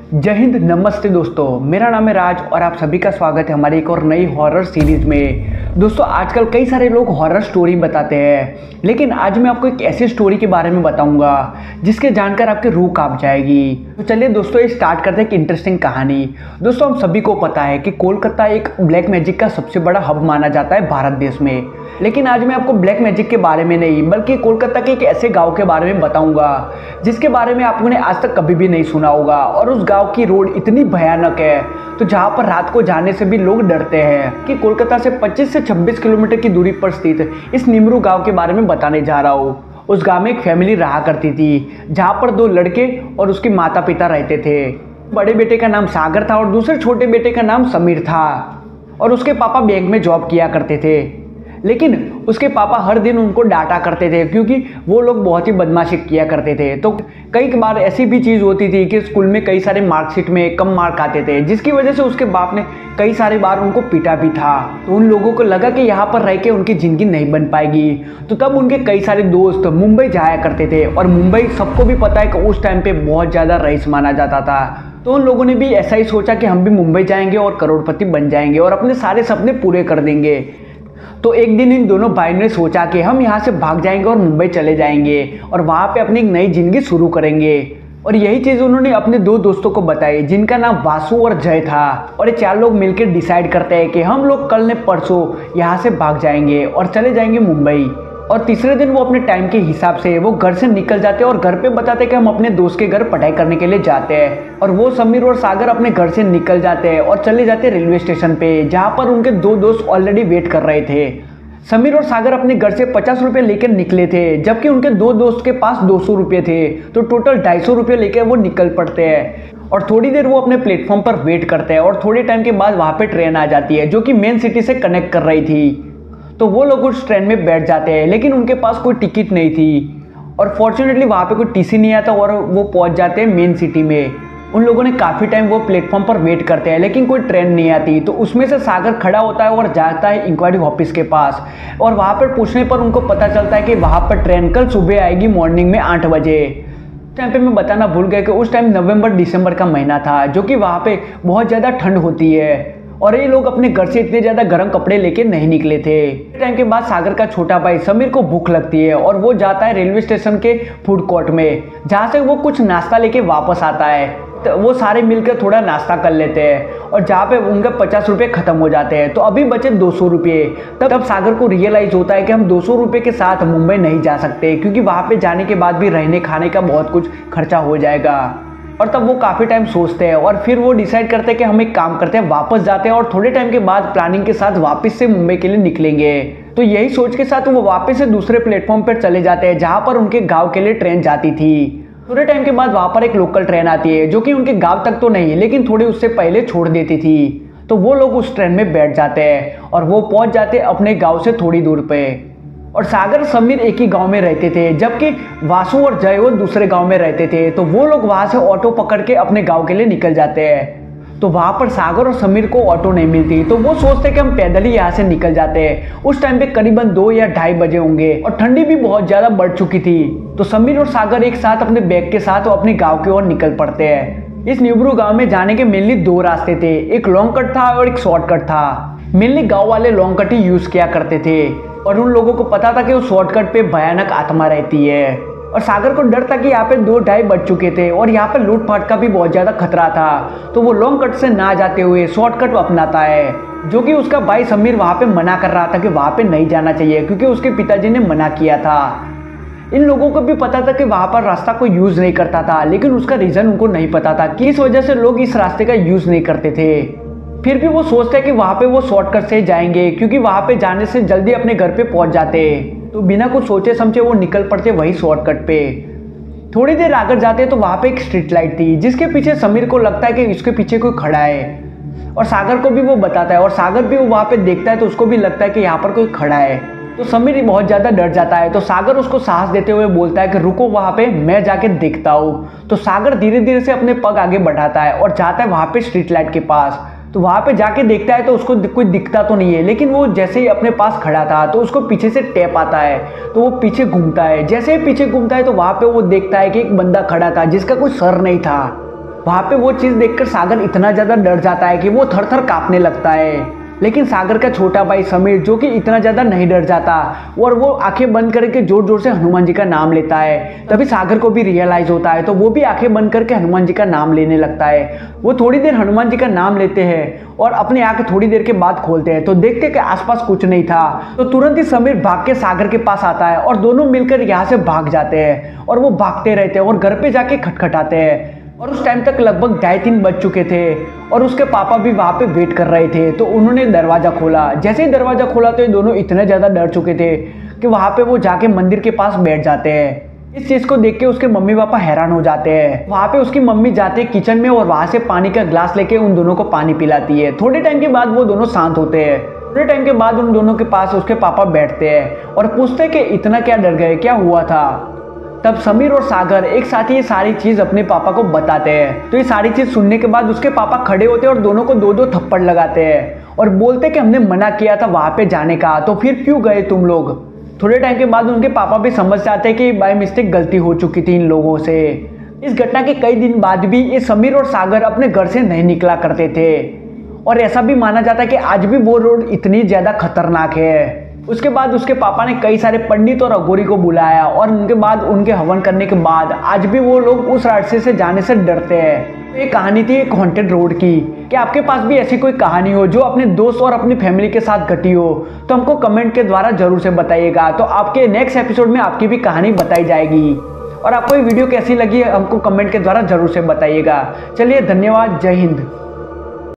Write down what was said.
जय हिंद, नमस्ते दोस्तों। मेरा नाम है राज और आप सभी का स्वागत है हमारी एक और नई हॉरर सीरीज में। दोस्तों, आजकल कई सारे लोग हॉरर स्टोरी बताते हैं, लेकिन आज मैं आपको एक ऐसी स्टोरी के बारे में बताऊंगा जिसके जानकर आपकी रूह कांप जाएगी। तो चलिए दोस्तों, ये स्टार्ट करते हैं एक इंटरेस्टिंग कहानी। दोस्तों, हम सभी को पता है कि कोलकाता एक ब्लैक मैजिक का सबसे बड़ा हब माना जाता है भारत देश में। लेकिन आज मैं आपको ब्लैक मैजिक के बारे में नहीं, बल्कि कोलकाता के एक ऐसे गांव के बारे में बताऊंगा जिसके बारे में आपने आज तक कभी भी नहीं सुना होगा। और उस गांव की रोड इतनी भयानक है तो जहां पर रात को जाने से भी लोग डरते हैं। कि कोलकाता से 25 से 26 किलोमीटर की दूरी पर स्थित इस निमरू गांव के बारे में बताने जा रहा हूँ। उस गांव में एक फैमिली रहा करती थी जहां पर 2 लड़के और उसके माता पिता रहते थे। बड़े बेटे का नाम सागर था और दूसरे छोटे बेटे का नाम समीर था। और उसके पापा बैंक में जॉब किया करते थे, लेकिन उसके पापा हर दिन उनको डांटा करते थे क्योंकि वो लोग बहुत ही बदमाशी किया करते थे। तो कई बार ऐसी भी चीज़ होती थी कि स्कूल में कई सारे मार्कशीट में कम मार्क आते थे, जिसकी वजह से उसके बाप ने कई सारी बार उनको पीटा भी था। तो उन लोगों को लगा कि यहाँ पर रह के उनकी ज़िंदगी नहीं बन पाएगी। तो तब उनके कई सारे दोस्त मुंबई जाया करते थे। और मुंबई सबको भी पता है कि उस टाइम पे बहुत ज़्यादा रईस माना जाता था। तो उन लोगों ने भी ऐसा ही सोचा कि हम भी मुंबई जाएंगे और करोड़पति बन जाएंगे और अपने सारे सपने पूरे कर देंगे। तो एक दिन इन दोनों भाइयों ने सोचा कि हम यहाँ से भाग जाएंगे और मुंबई चले जाएंगे और वहाँ पे अपनी एक नई जिंदगी शुरू करेंगे। और यही चीज़ उन्होंने अपने 2 दोस्तों को बताई जिनका नाम वासु और जय था। और ये 4 लोग मिलकर डिसाइड करते हैं कि हम लोग कल ने परसों यहाँ से भाग जाएंगे और चले जाएंगे मुंबई। और तीसरे दिन वो अपने टाइम के हिसाब से वो घर से निकल जाते हैं और घर पे बताते हैं कि हम अपने दोस्त के घर पढ़ाई करने के लिए जाते हैं। और वो समीर और सागर अपने घर से निकल जाते हैं और चले जाते हैं रेलवे स्टेशन पे, जहाँ पर उनके 2 दोस्त ऑलरेडी वेट कर रहे थे। समीर और सागर अपने घर से 50 रुपये लेकर निकले थे, जबकि उनके 2 दोस्त के पास 200 रुपये थे। तो टोटल 250 रुपये लेकर वो निकल पड़ते हैं। और थोड़ी देर वो अपने प्लेटफॉर्म पर वेट करते हैं और थोड़े टाइम के बाद वहाँ पे ट्रेन आ जाती है जो कि मेन सिटी से कनेक्ट कर रही थी। तो वो लोग उस ट्रेन में बैठ जाते हैं, लेकिन उनके पास कोई टिकट नहीं थी। और फॉर्चुनेटली वहाँ पे कोई टीसी नहीं आता और वो पहुँच जाते हैं मेन सिटी में। उन लोगों ने काफ़ी टाइम वो प्लेटफॉर्म पर वेट करते हैं, लेकिन कोई ट्रेन नहीं आती। तो उसमें से सागर खड़ा होता है और जाता है इंक्वायरी ऑफिस के पास। और वहाँ पर पूछने पर उनको पता चलता है कि वहाँ पर ट्रेन कल सुबह आएगी मॉर्निंग में 8 बजे। उस टाइम पे मैं बताना भूल गया कि उस टाइम नवंबर दिसंबर का महीना था, जो कि वहाँ पे बहुत ज़्यादा ठंड होती है। और ये लोग अपने घर से इतने ज़्यादा गर्म कपड़े लेके नहीं निकले थे। टाइम के बाद सागर का छोटा भाई समीर को भूख लगती है और वो जाता है रेलवे स्टेशन के फूड कोर्ट में, जहाँ से वो कुछ नाश्ता लेके वापस आता है। तो वो सारे मिलकर थोड़ा नाश्ता कर लेते हैं और जहाँ पे उनके 50 रुपये खत्म हो जाते हैं। तो अभी बचे 200 रुपये। तब सागर को रियलाइज होता है कि हम 200 रुपये के साथ मुंबई नहीं जा सकते, क्योंकि वहाँ पे जाने के बाद भी रहने खाने का बहुत कुछ खर्चा हो जाएगा। और तब वो काफ़ी टाइम सोचते हैं और फिर वो डिसाइड करते हैं कि हम एक काम करते हैं, वापस जाते हैं और थोड़े टाइम के बाद प्लानिंग के साथ वापस से मुंबई के लिए निकलेंगे। तो यही सोच के साथ वो वापस से दूसरे प्लेटफॉर्म पर चले जाते हैं जहाँ पर उनके गाँव के लिए ट्रेन जाती थी। थोड़े टाइम के बाद वहाँ पर एक लोकल ट्रेन आती है जो कि उनके गांव तक तो नहीं, लेकिन थोड़े उससे पहले छोड़ देती थी। तो वो लोग उस ट्रेन में बैठ जाते हैं और वो पहुँच जाते हैं अपने गांव से थोड़ी दूर पे। और सागर समीर एक ही गांव में रहते थे, जबकि वासु और जय वो दूसरे गांव में रहते थे। तो वो लोग वहाँ से ऑटो पकड़ के अपने गाँव के लिए निकल जाते हैं। तो वहाँ पर सागर और समीर को ऑटो नहीं मिलती, तो वो सोचते कि हम पैदल ही यहाँ से निकल जाते हैं। उस टाइम पे करीबन 2 या 2:30 बजे होंगे और ठंडी भी बहुत ज़्यादा बढ़ चुकी थी। तो समीर और सागर एक साथ अपने बैग के साथ अपने गांव की ओर निकल पड़ते हैं। इस निमरू गांव में जाने के मेनली 2 रास्ते थे, एक लॉन्ग कट था और एक शॉर्टकट था। मेनली गाँव वाले लॉन्ग कट ही यूज़ किया करते थे और उन लोगों को पता था कि उस शॉर्टकट पे भयानक आत्मा रहती है। और सागर को डर था कि यहाँ पे 2-2:30 बज चुके थे और यहाँ पे लूटपाट का भी बहुत ज़्यादा खतरा था। तो वो लॉन्ग कट से ना जाते हुए शॉर्टकट अपनाता है, जो कि उसका भाई समीर वहाँ पे मना कर रहा था कि वहाँ पे नहीं जाना चाहिए, क्योंकि उसके पिताजी ने मना किया था। इन लोगों को भी पता था कि वहाँ पर रास्ता कोई यूज़ नहीं करता था, लेकिन उसका रीज़न उनको नहीं पता था कि इस वजह से लोग इस रास्ते का यूज़ नहीं करते थे। फिर भी वो सोचते हैं कि वहाँ पे वो शॉर्टकट से जाएंगे, क्योंकि वहाँ पे जाने से जल्दी अपने घर पे पहुँच जाते। तो बिना कुछ सोचे समझे वो निकल पड़ते वही शॉर्टकट पे। थोड़ी देर आगे जाते तो वहाँ पे एक स्ट्रीट लाइट थी, जिसके पीछे समीर को लगता है कि इसके पीछे कोई खड़ा है। और सागर को भी वो बताता है और सागर भी वो वहाँ पे देखता है तो उसको भी लगता है कि यहाँ पर कोई खड़ा है। तो समीर बहुत ज़्यादा डर जाता है। तो सागर उसको साहस देते हुए बोलता है कि रुको, वहाँ पे मैं जाके देखता हूँ। तो सागर धीरे धीरे से अपने पग आगे बढ़ाता है और जाता है वहाँ पे स्ट्रीट लाइट के पास। तो वहाँ पे जाके देखता है तो उसको कोई दिखता तो नहीं है, लेकिन वो जैसे ही अपने पास खड़ा था तो उसको पीछे से टैप आता है। तो वो पीछे घूमता है, जैसे ही पीछे घूमता है तो वहाँ पे वो देखता है कि एक बंदा खड़ा था जिसका कोई सर नहीं था। वहाँ पे वो चीज़ देखकर सागर इतना ज़्यादा डर जाता है कि वो थर थर कांपने लगता है। लेकिन सागर का छोटा भाई समीर जो कि इतना ज़्यादा नहीं डर जाता और वो आंखें बंद करके जोर जोर से हनुमान जी का नाम लेता है। तभी सागर को भी रियलाइज होता है, तो वो भी आंखें बंद करके हनुमान जी का नाम लेने लगता है। वो थोड़ी देर हनुमान जी का नाम लेते हैं और अपनी आंखें थोड़ी देर के बाद खोलते हैं तो देखते कि आसपास कुछ नहीं था। तो तुरंत ही समीर भाग के सागर के पास आता है और दोनों मिलकर यहाँ से भाग जाते हैं और वो भागते रहते हैं और घर पे जाके खटखटाते हैं। और उस टाइम तक लगभग 2:30 बज चुके थे और उसके पापा भी वहाँ पे वेट कर रहे थे। तो उन्होंने दरवाज़ा खोला। जैसे ही दरवाज़ा खोला तो ये दोनों इतने ज़्यादा डर चुके थे कि वहाँ पे वो जाके मंदिर के पास बैठ जाते हैं। इस चीज़ को देख के उसके मम्मी पापा हैरान हो जाते हैं। वहाँ पे उसकी मम्मी जाते हैं किचन में और वहाँ से पानी का ग्लास लेके उन दोनों को पानी पिलाती है। थोड़े टाइम के बाद वो दोनों शांत होते हैं। थोड़े टाइम के बाद उन दोनों के पास उसके पापा बैठते हैं और पूछते हैं कि इतना क्या डर गए, क्या हुआ था। तब समीर और सागर एक साथ ही ये सारी चीज अपने पापा को बताते हैं। तो ये सारी चीज सुनने के बाद उसके पापा खड़े होते हैं और दोनों को दो दो थप्पड़ लगाते हैं और बोलते कि हमने मना किया था वहां पे जाने का, तो फिर क्यों गए तुम लोग। थोड़े टाइम के बाद उनके पापा भी समझ जाते हैं कि बाय मिस्टेक गलती हो चुकी थी इन लोगों से। इस घटना के कई दिन बाद भी ये समीर और सागर अपने घर से नहीं निकला करते थे और ऐसा भी माना जाता है कि आज भी वो रोड इतनी ज्यादा खतरनाक है। उसके बाद उसके पापा ने कई सारे पंडित और अघोरी को बुलाया और उनके बाद उनके हवन करने के बाद आज भी वो लोग उस रास्ते से जाने से डरते हैं। तो ये कहानी थी एक हॉन्टेड रोड की। कि आपके पास भी ऐसी कोई कहानी हो जो अपने दोस्त और अपनी फैमिली के साथ घटी हो तो हमको कमेंट के द्वारा जरूर से बताइएगा। तो आपके नेक्स्ट एपिसोड में आपकी भी कहानी बताई जाएगी। और आपको ये वीडियो कैसी लगी हमको कमेंट के द्वारा जरूर से बताइएगा। चलिए धन्यवाद, जय हिंद।